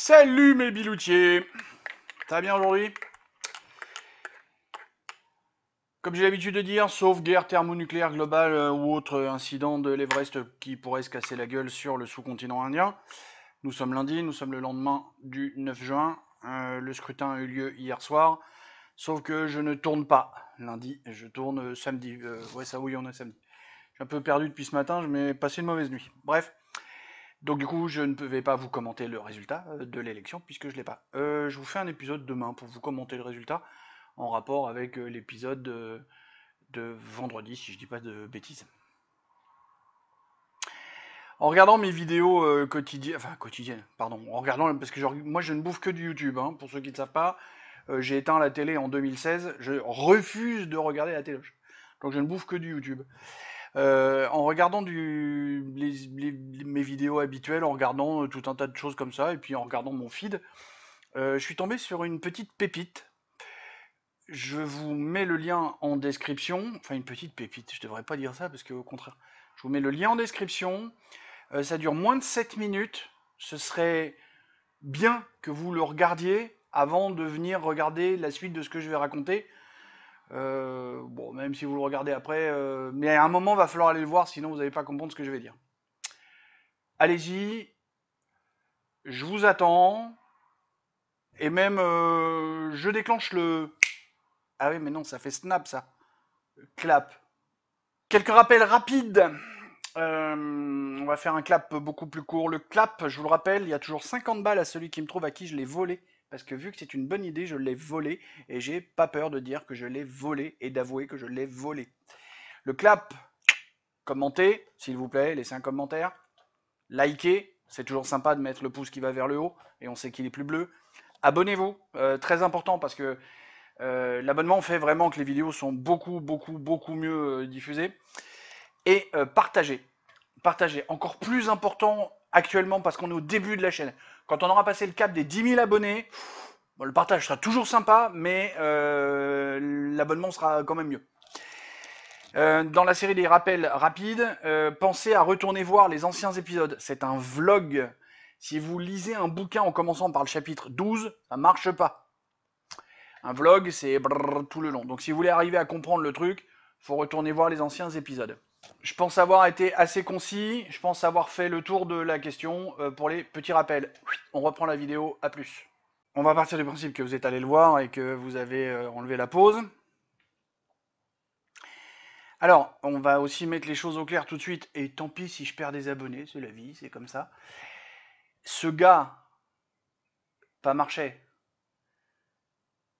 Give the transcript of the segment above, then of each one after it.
Salut mes biloutiers. Ça va bien aujourd'hui? Comme j'ai l'habitude de dire, sauf guerre thermonucléaire globale ou autre incident de l'Everest qui pourrait se casser la gueule sur le sous-continent indien. Nous sommes lundi, nous sommes le lendemain du 9 juin. Le scrutin a eu lieu hier soir. Sauf que je ne tourne pas lundi, je tourne samedi. Ouais, ça oui, on est samedi. Je suis un peu perdu depuis ce matin, je m'ai passé une mauvaise nuit. Bref. Donc du coup, je ne vais pas vous commenter le résultat de l'élection, puisque je ne l'ai pas. Je vous fais un épisode demain pour vous commenter le résultat, en rapport avec l'épisode de vendredi, si je dis pas de bêtises. En regardant mes vidéos quotidiennes, pardon, en regardant, parce que moi je ne bouffe que du YouTube, hein, pour ceux qui ne savent pas, j'ai éteint la télé en 2016, je refuse de regarder la télé, donc je ne bouffe que du YouTube. En regardant mes vidéos habituelles, en regardant tout un tas de choses comme ça, et puis en regardant mon feed, je suis tombé sur une petite pépite. Je vous mets le lien en description. Enfin, une petite pépite, je devrais pas dire ça, parce qu'au contraire, je vous mets le lien en description. Ça dure moins de 7 minutes. Ce serait bien que vous le regardiez avant de venir regarder la suite de ce que je vais raconter. Bon, même si vous le regardez après, mais à un moment, il va falloir aller le voir, sinon vous n'allez pas comprendre ce que je vais dire. Allez-y, je vous attends, et même, je déclenche le... Ah oui, mais non, ça fait snap, ça. Clap. Quelques rappels rapides. On va faire un clap beaucoup plus court. Le clap, je vous le rappelle, il y a toujours 50 balles à celui qui me trouve à qui je l'ai volé. Parce que vu que c'est une bonne idée, je l'ai volé. Et j'ai pas peur de dire que je l'ai volé et d'avouer que je l'ai volé. Le clap, commentez, s'il vous plaît, laissez un commentaire. Likez, c'est toujours sympa de mettre le pouce qui va vers le haut. Et on sait qu'il est plus bleu. Abonnez-vous, très important parce que l'abonnement fait vraiment que les vidéos sont beaucoup mieux diffusées. Et partagez. Partagez. Encore plus important actuellement parce qu'on est au début de la chaîne. Quand on aura passé le cap des 10 000 abonnés, bon, le partage sera toujours sympa, mais l'abonnement sera quand même mieux. Dans la série des rappels rapides, pensez à retourner voir les anciens épisodes. C'est un vlog. Si vous lisez un bouquin en commençant par le chapitre 12, ça marche pas. Un vlog, c'est tout le long. Donc si vous voulez arriver à comprendre le truc, faut retourner voir les anciens épisodes. Je pense avoir été assez concis, je pense avoir fait le tour de la question pour les petits rappels. On reprend la vidéo, à plus. On va partir du principe que vous êtes allé le voir et que vous avez enlevé la pause. Alors, on va aussi mettre les choses au clair tout de suite, et tant pis si je perds des abonnés, c'est la vie, c'est comme ça. Ce gars, pas Marchais,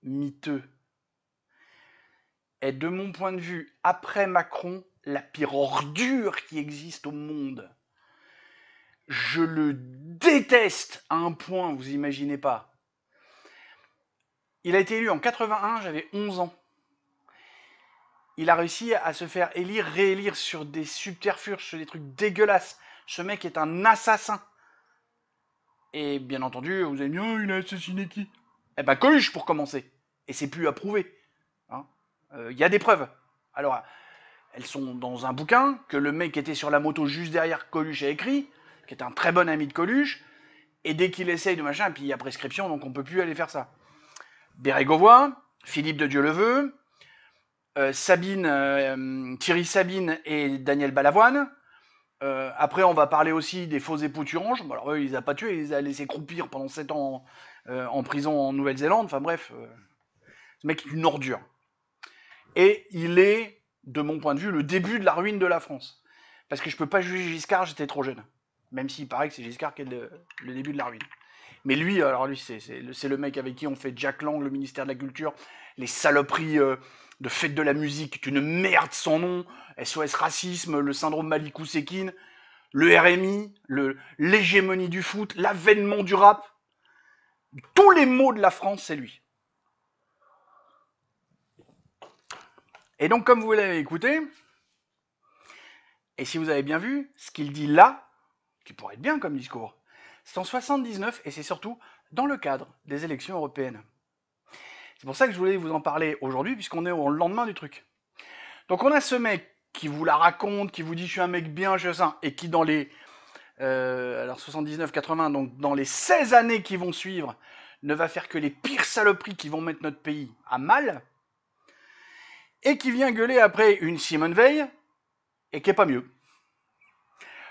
miteux, est de mon point de vue, après Macron, la pire ordure qui existe au monde. Je le déteste à un point, vous imaginez pas. Il a été élu en 81, j'avais 11 ans. Il a réussi à se faire élire, réélire sur des subterfuges, sur des trucs dégueulasses. Ce mec est un assassin. Et bien entendu, vous allez me dire, oh, il a assassiné qui? Eh ben Coluche pour commencer. Et c'est plus à prouver. Hein. Y a des preuves. Alors, elles sont dans un bouquin que le mec qui était sur la moto juste derrière Coluche a écrit, qui est un très bon ami de Coluche, et dès qu'il essaye de machin, et puis il y a prescription, donc on peut plus aller faire ça. Bérégovoy, Philippe de Dieu-le-Veut, Thierry Sabine et Daniel Balavoine. Après, on va parler aussi des faux époux Turange. Bon, alors eux, il les a pas tués, il les a laissés croupir pendant 7 ans en prison en Nouvelle-Zélande. Enfin bref, ce mec est une ordure. Et il est, de mon point de vue, le début de la ruine de la France. Parce que je peux pas juger Giscard, j'étais trop jeune. Même s'il paraît que c'est Giscard qui est le début de la ruine. Mais lui, alors lui, c'est le mec avec qui on fait Jack Lang, le ministère de la Culture, les saloperies de fête de la musique, une merde sans nom, SOS Racisme, le syndrome Malikou Sekine, le RMI, l'hégémonie du foot, l'avènement du rap. Tous les maux de la France, c'est lui. Et donc, comme vous l'avez écouté, et si vous avez bien vu, ce qu'il dit là, qui pourrait être bien comme discours, c'est en 79 et c'est surtout dans le cadre des élections européennes. C'est pour ça que je voulais vous en parler aujourd'hui, puisqu'on est au lendemain du truc. Donc on a ce mec qui vous la raconte, qui vous dit je suis un mec bien, je sais ça, et qui dans les alors 79-80, donc dans les 16 années qui vont suivre, ne va faire que les pires saloperies qui vont mettre notre pays à mal, et qui vient gueuler après une Simone Veil, et qui est pas mieux.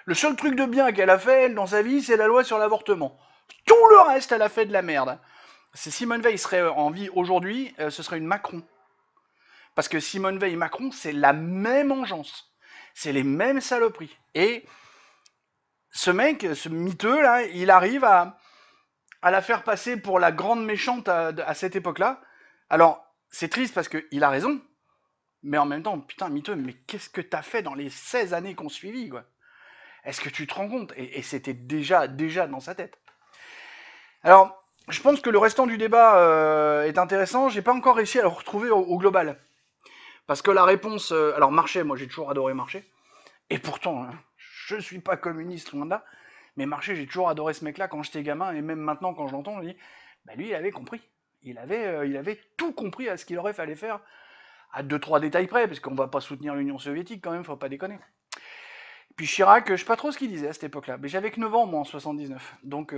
Le seul truc de bien qu'elle a fait, elle, dans sa vie, c'est la loi sur l'avortement. Tout le reste, elle a fait de la merde. Si Simone Veil serait en vie aujourd'hui, ce serait une Macron. Parce que Simone Veil et Macron, c'est la même engeance. C'est les mêmes saloperies. Et ce mec, ce miteux, là, il arrive à la faire passer pour la grande méchante à cette époque-là. Alors, c'est triste parce qu'il a raison. Mais en même temps, putain, miteux, mais qu'est-ce que t'as fait dans les 16 années qu'on suivit, quoi? Est-ce que tu te rends compte? Et c'était déjà dans sa tête. Alors, je pense que le restant du débat est intéressant. J'ai pas encore réussi à le retrouver au global. Parce que la réponse... alors, Marchais, moi j'ai toujours adoré Marchais. Et pourtant, hein, je suis pas communiste, loin de là. Mais Marchais, j'ai toujours adoré ce mec-là quand j'étais gamin. Et même maintenant, quand je l'entends, je me dis... Bah lui, il avait compris. Il avait tout compris à ce qu'il aurait fallu faire. À 2-3 détails près, parce qu'on va pas soutenir l'Union soviétique quand même, faut pas déconner. Puis Chirac, je sais pas trop ce qu'il disait à cette époque-là. Mais j'avais que 9 ans, moi, en 79. Donc...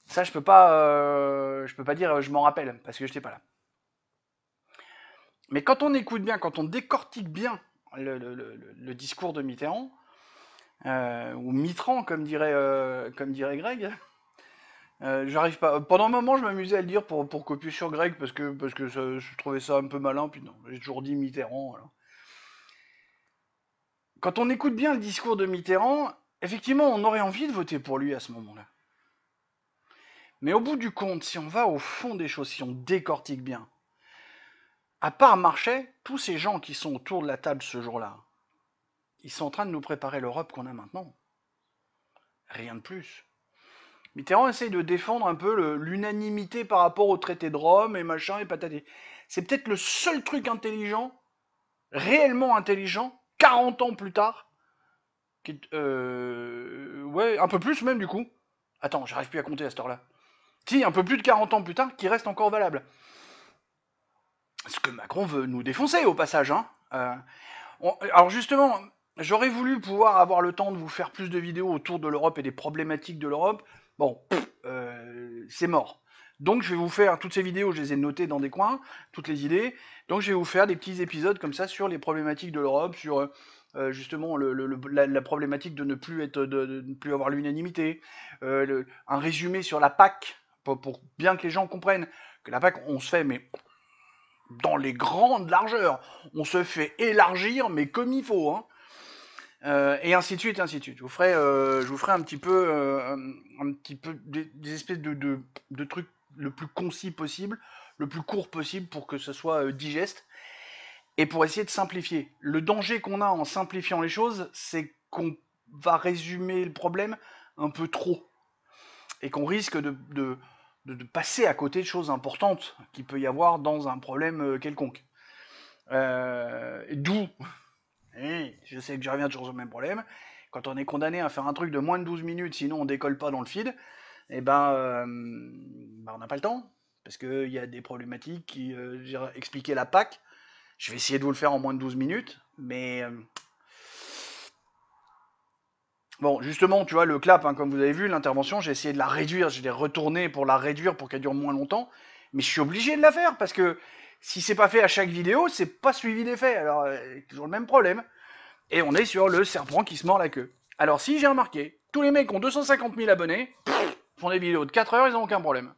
ça, je peux pas dire je m'en rappelle, parce que je n'étais pas là. Mais quand on écoute bien, quand on décortique bien le discours de Mitterrand, ou Mitran, comme dirait Greg, j'arrive pas. Pendant un moment, je m'amusais à le dire pour copier sur Greg, parce que je trouvais ça un peu malin, puis non, j'ai toujours dit Mitterrand. Alors. Quand on écoute bien le discours de Mitterrand, effectivement, on aurait envie de voter pour lui à ce moment-là. Mais au bout du compte, si on va au fond des choses, si on décortique bien, à part Marchais, tous ces gens qui sont autour de la table ce jour-là, ils sont en train de nous préparer l'Europe qu'on a maintenant. Rien de plus. Mitterrand essaye de défendre un peu l'unanimité par rapport au traité de Rome et machin et patati. C'est peut-être le seul truc intelligent, réellement intelligent, 40 ans plus tard, ouais, un peu plus même du coup. Attends, j'arrive plus à compter à cette heure-là. Si, un peu plus de 40 ans plus tard, qui reste encore valable. Ce que Macron veut nous défoncer au passage, hein. Alors justement, j'aurais voulu pouvoir avoir le temps de vous faire plus de vidéos autour de l'Europe et des problématiques de l'Europe. Bon, c'est mort. Donc je vais vous faire toutes ces vidéos, je les ai notées dans des coins, toutes les idées. Donc je vais vous faire des petits épisodes comme ça sur les problématiques de l'Europe, sur justement la problématique de ne plus de ne plus avoir l'unanimité, un résumé sur la PAC pour bien que les gens comprennent que la PAC on se fait mais dans les grandes largeurs. On se fait élargir, mais comme il faut. Hein. Et ainsi de suite, ainsi de suite. Je vous ferai un petit peu des espèces de trucs le plus concis possible, le plus court possible pour que ce soit digeste et pour essayer de simplifier. Le danger qu'on a en simplifiant les choses, c'est qu'on va résumer le problème un peu trop et qu'on risque de passer à côté de choses importantes qu'il peut y avoir dans un problème quelconque. D'où, je sais que je reviens toujours sur le même problème, quand on est condamné à faire un truc de moins de 12 minutes, sinon on décolle pas dans le feed, et on n'a pas le temps, parce qu'il y a des problématiques qui, j'ai expliqué la PAC, je vais essayer de vous le faire en moins de 12 minutes, mais... bon, justement, tu vois, le clap, hein, comme vous avez vu, l'intervention, j'ai essayé de la réduire, je l'ai retournée pour la réduire pour qu'elle dure moins longtemps, mais je suis obligé de la faire, parce que si c'est pas fait à chaque vidéo, c'est pas suivi des faits, alors toujours le même problème. Et on est sur le serpent qui se mord la queue. Alors si j'ai remarqué, tous les mecs qui ont 250 000 abonnés, font des vidéos de 4 heures, ils n'ont aucun problème.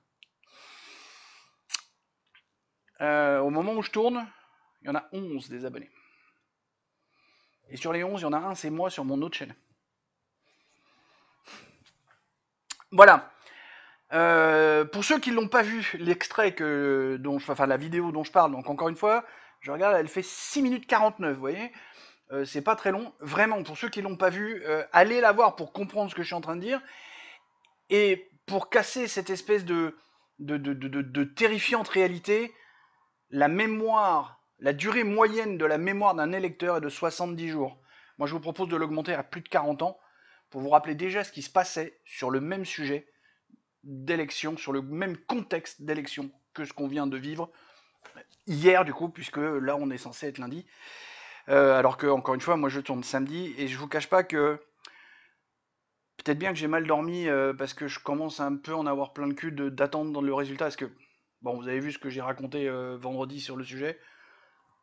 Au moment où je tourne, il y en a 11 des abonnés. Et sur les 11, il y en a un, c'est moi sur mon autre chaîne. Voilà. Pour ceux qui ne l'ont pas vu, l'extrait enfin la vidéo dont je parle, donc encore une fois, je regarde, elle fait 6 minutes 49, vous voyez, c'est pas très long. Vraiment, pour ceux qui ne l'ont pas vu, allez la voir pour comprendre ce que je suis en train de dire. Et pour casser cette espèce de terrifiante réalité, la mémoire, la durée moyenne de la mémoire d'un électeur est de 70 jours. Moi, je vous propose de l'augmenter à plus de 40 ans pour vous rappeler déjà ce qui se passait sur le même sujet d'élection, sur le même contexte d'élection que ce qu'on vient de vivre hier, du coup, puisque là, on est censé être lundi. Alors que, encore une fois, moi, je tourne samedi et je vous cache pas que Peut-être bien que j'ai mal dormi parce que je commence à un peu en avoir plein le cul d'attendre dans le résultat. Parce que, bon, vous avez vu ce que j'ai raconté vendredi sur le sujet.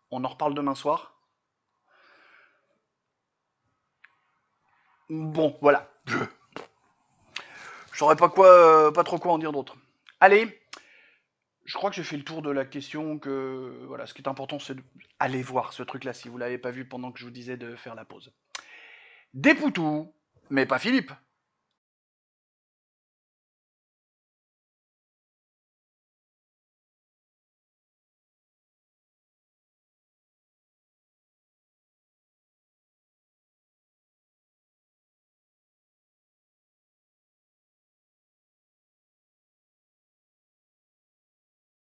On en reparle demain soir. Bon, voilà. Je saurais pas quoi, pas trop quoi en dire d'autre. Allez, je crois que j'ai fait le tour de la question. Que voilà, ce qui est important, c'est d'aller voir ce truc-là si vous l'avez pas vu pendant que je vous disais de faire la pause. Des poutous, mais pas Philippe.